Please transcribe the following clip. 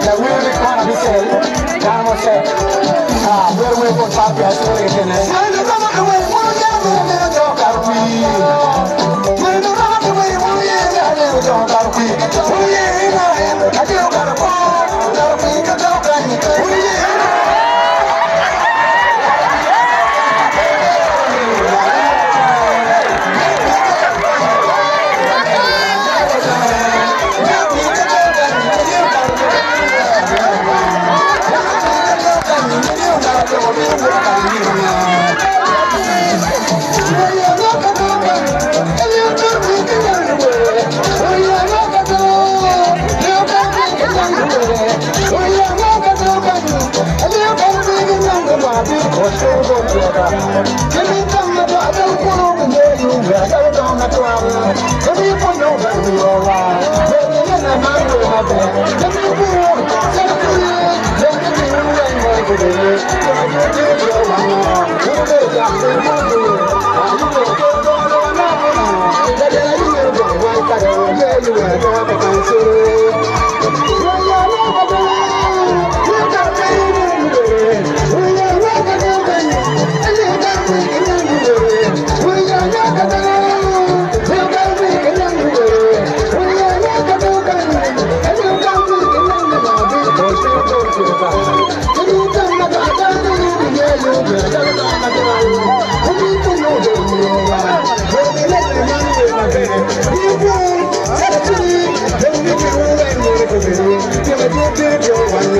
La wewe kwa bisel. Kama se. Wewe kwa papi asore tena. Ndio kama wewe mmoja ndio toka rupi. Ndio kama wewe mmoja ndio toka rupi. Wewe ina ndio karapo. Rupi katoka ni. Give me